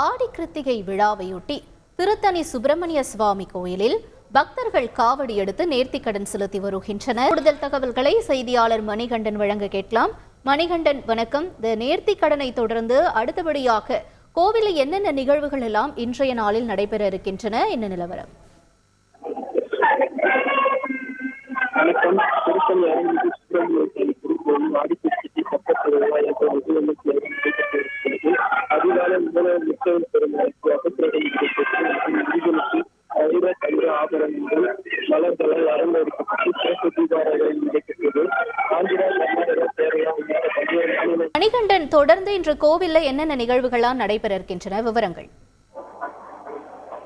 ஆடி கிருத்திகை விழாவையொட்டி திருத்தணி சுப்பிரமணிய சுவாமி கோயிலில் பக்தர்கள் காவடி எடுத்து நேர்த்திக்கடன் செலுத்தி வருகின்றனர். கூடுதல் தகவல்களை செய்தியாளர் மணிகண்டன் வழங்க கேட்கலாம். மணிகண்டன், வணக்கம். இந்த நேர்த்திக்கடனை தொடர்ந்து அடுத்தபடியாக கோவிலில் என்னென்ன நிகழ்வுகள் எல்லாம் இன்றைய நாளில் நடைபெற இருக்கின்றன? என்ன நிலவரம்? வணக்கம். திருத்தணி அருள்மிகு சுப்பிரமணிய திருக்கோவில் ஆடிக்கிருத்திகை பக்கத்து அதிகாலை முதல் முத்தவன் பெருமாளுக்கு அபத்திரகம் முருகனுக்கு தங்க ஆபரணங்கள் மலர்களால் அரங்கேற்கப்பட்டு சிறப்பு தீபாராதனை நடைபெற்றது. ஆந்திரா, கர்நாடகா, கேரளா உள்ளிட்ட பல்வேறு மாநில. மணிகண்டன், தொடர்ந்து இன்று கோவிலில் என்னென்ன நிகழ்வுகளால் நடைபெற இருக்கின்றன? விவரங்கள்.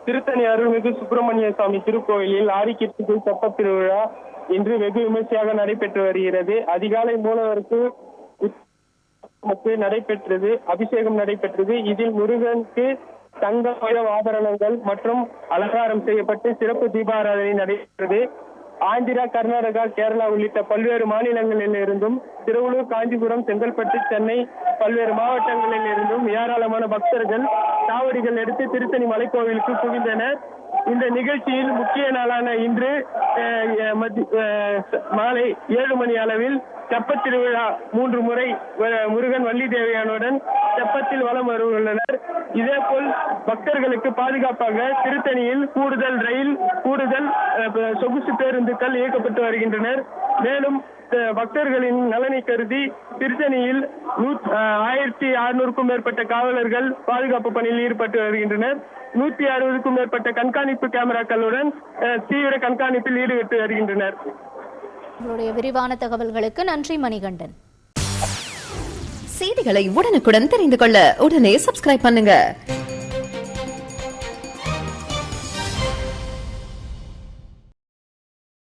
திருத்தணி அருள்மிகு சுப்பிரமணிய சுவாமி திருக்கோயிலில் ஆடிக்கிருத்திகை தெப்பத் திருவிழா இன்று வெகு விமர்சையாக நடைபெற்று வருகிறது. அதிகாலை மூலவருக்கு நடைபெற்றது, அபிஷேகம் நடைபெற்றது. இதில் முருகனுக்கு தங்க ஆபரணங்கள் மற்றும் அலங்காரம் செய்யப்பட்டு சிறப்பு தீபாராதனை நடைபெற்றது. ஆந்திரா, கர்நாடகா, கேரளா உள்ளிட்ட பல்வேறு மாநிலங்களில் இருந்தும் திருவள்ளூர், காஞ்சிபுரம், செங்கல்பட்டு, சென்னை பல்வேறு மாவட்டங்களில் இருந்தும் ஏராளமான பக்தர்கள் காவடிகள் எடுத்து திருத்தணி மலைக்கோவிலுக்கு குவிந்தனர். இந்த நிகழ்ச்சியில் முக்கிய நாளான இன்று மாலை 7 மணி அளவில் தெப்பத் திருவிழா 3 முறை முருகன், வள்ளி தேவியானுடன் தெப்பத்தில் வலம் வருள்ளனர். இதேபோல் பக்தர்களுக்கு பாதுகாப்பாக திருத்தணியில் கூடுதல் ரயில், கூடுதல் சொகுசு பேருந்துகள் இயக்கப்பட்டு வருகின்றனர். மேலும் பக்தர்களின் நலனை கருதி திருத்தணியில் 1600க்கும் மேற்பட்ட காவலர்கள் பாதுகாப்பு பணியில் ஈடுபட்டு வருகின்றனர். 160க்கும் மேற்பட்ட கண்காணிப்பு கேமராக்களுடன் தீவிர கண்காணிப்பில் ஈடுபட்டு வருகின்றனர். உங்களுடைய விரிவான தகவல்களுக்கு நன்றி மணிகண்டன். செய்திகளை உடனுக்குடன் தெரிந்து கொள்ள உடனே சப்ஸ்கிரைப் பண்ணுங்க.